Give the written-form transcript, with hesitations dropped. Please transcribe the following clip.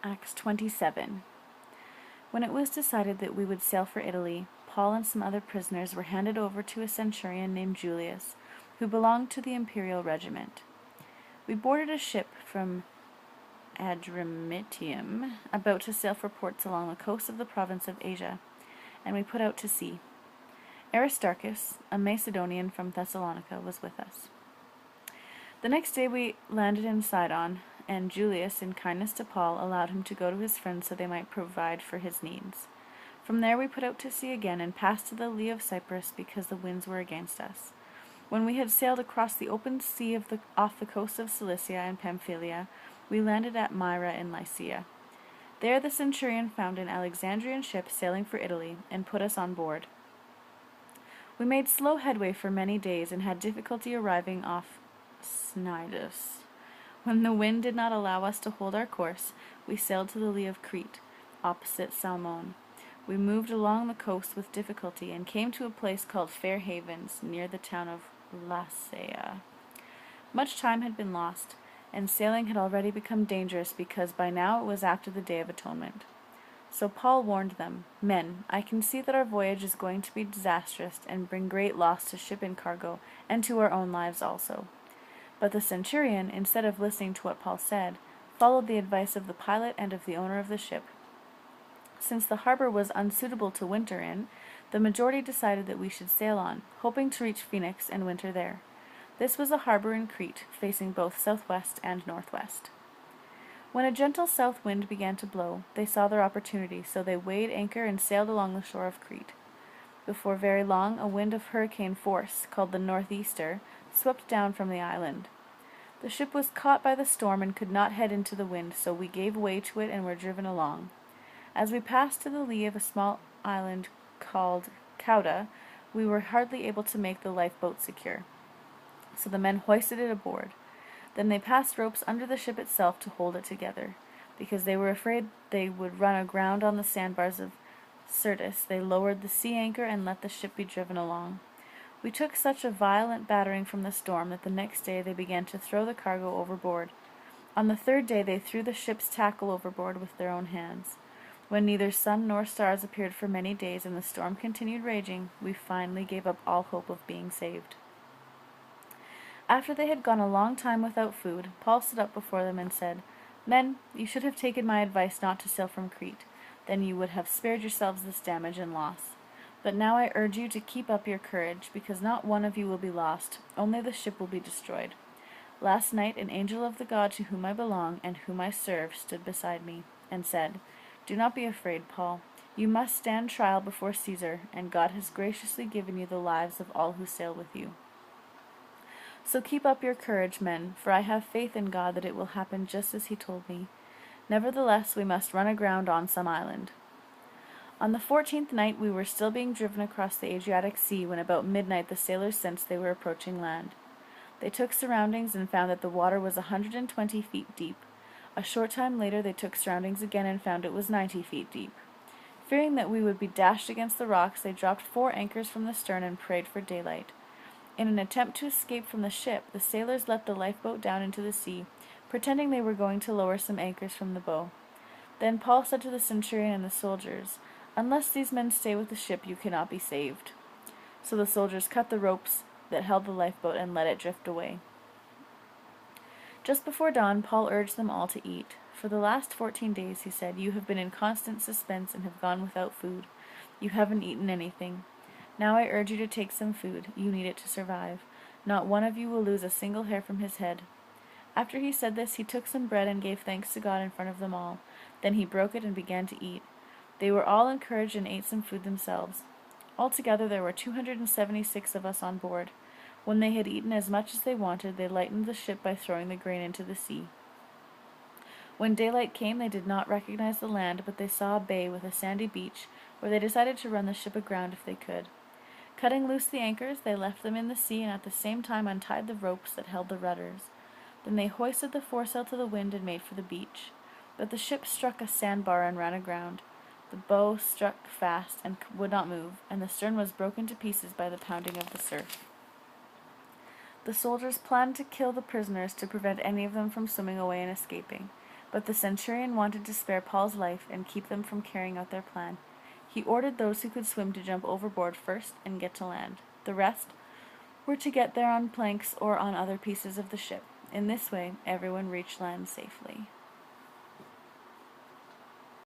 Acts 27. When it was decided that we would sail for Italy, Paul and some other prisoners were handed over to a centurion named Julius, who belonged to the imperial regiment. We boarded a ship from Adramyttium, about to sail for ports along the coast of the province of Asia, and we put out to sea. Aristarchus, a Macedonian from Thessalonica, was with us. The next day we landed in Sidon, and Julius, in kindness to Paul, allowed him to go to his friends so they might provide for his needs. From there we put out to sea again and passed to the lee of Cyprus because the winds were against us. When we had sailed across the open sea off the coast of Cilicia and Pamphylia, we landed at Myra in Lycia. There the centurion found an Alexandrian ship sailing for Italy and put us on board. We made slow headway for many days and had difficulty arriving off Cnidus. When the wind did not allow us to hold our course, we sailed to the lee of Crete, opposite Salmone. We moved along the coast with difficulty and came to a place called Fair Havens, near the town of Lasea. Much time had been lost, and sailing had already become dangerous because by now it was after the Day of Atonement. So Paul warned them, "Men, I can see that our voyage is going to be disastrous and bring great loss to ship and cargo, and to our own lives also." But the centurion, instead of listening to what Paul said, followed the advice of the pilot and of the owner of the ship. Since the harbor was unsuitable to winter in, the majority decided that we should sail on, hoping to reach Phoenix and winter there. This was a harbor in Crete, facing both southwest and northwest. When a gentle south wind began to blow, they saw their opportunity, so they weighed anchor and sailed along the shore of Crete. Before very long, a wind of hurricane force, called the northeaster, swept down from the island. The ship was caught by the storm and could not head into the wind, so we gave way to it and were driven along. As we passed to the lee of a small island called Cauda, we were hardly able to make the lifeboat secure, so the men hoisted it aboard. Then they passed ropes under the ship itself to hold it together. Because they were afraid they would run aground on the sandbars of Syrtis, they lowered the sea anchor and let the ship be driven along. We took such a violent battering from the storm that the next day they began to throw the cargo overboard. On the third day they threw the ship's tackle overboard with their own hands. When neither sun nor stars appeared for many days and the storm continued raging, we finally gave up all hope of being saved. After they had gone a long time without food, Paul stood up before them and said, "Men, you should have taken my advice not to sail from Crete. Then you would have spared yourselves this damage and loss. But now I urge you to keep up your courage, because not one of you will be lost, only the ship will be destroyed. Last night an angel of the God to whom I belong and whom I serve stood beside me, and said, 'Do not be afraid, Paul. You must stand trial before Caesar, and God has graciously given you the lives of all who sail with you. So keep up your courage, men, for I have faith in God that it will happen just as he told me. Nevertheless, we must run aground on some island.' On the 14th night we were still being driven across the Adriatic Sea when about midnight the sailors sensed they were approaching land. They took soundings and found that the water was 120 feet deep. A short time later they took soundings again and found it was 90 feet deep. Fearing that we would be dashed against the rocks, they dropped 4 anchors from the stern and prayed for daylight. In an attempt to escape from the ship, the sailors let the lifeboat down into the sea, pretending they were going to lower some anchors from the bow. Then Paul said to the centurion and the soldiers, 'Unless these men stay with the ship, you cannot be saved.' So the soldiers cut the ropes that held the lifeboat and let it drift away. Just before dawn, Paul urged them all to eat. 'For the last 14 days, he said, you have been in constant suspense and have gone without food. You haven't eaten anything. Now I urge you to take some food. You need it to survive. Not one of you will lose a single hair from his head.' After he said this, he took some bread and gave thanks to God in front of them all. Then he broke it and began to eat. They were all encouraged and ate some food themselves. Altogether there were 276 of us on board. When they had eaten as much as they wanted, they lightened the ship by throwing the grain into the sea. When daylight came, they did not recognize the land, but they saw a bay with a sandy beach, where they decided to run the ship aground if they could. Cutting loose the anchors, they left them in the sea and at the same time untied the ropes that held the rudders. Then they hoisted the foresail to the wind and made for the beach. But the ship struck a sandbar and ran aground. The bow struck fast and would not move, and the stern was broken to pieces by the pounding of the surf. The soldiers planned to kill the prisoners to prevent any of them from swimming away and escaping. But the centurion wanted to spare Paul's life and keep them from carrying out their plan. He ordered those who could swim to jump overboard first and get to land. The rest were to get there on planks or on other pieces of the ship. In this way, everyone reached land safely.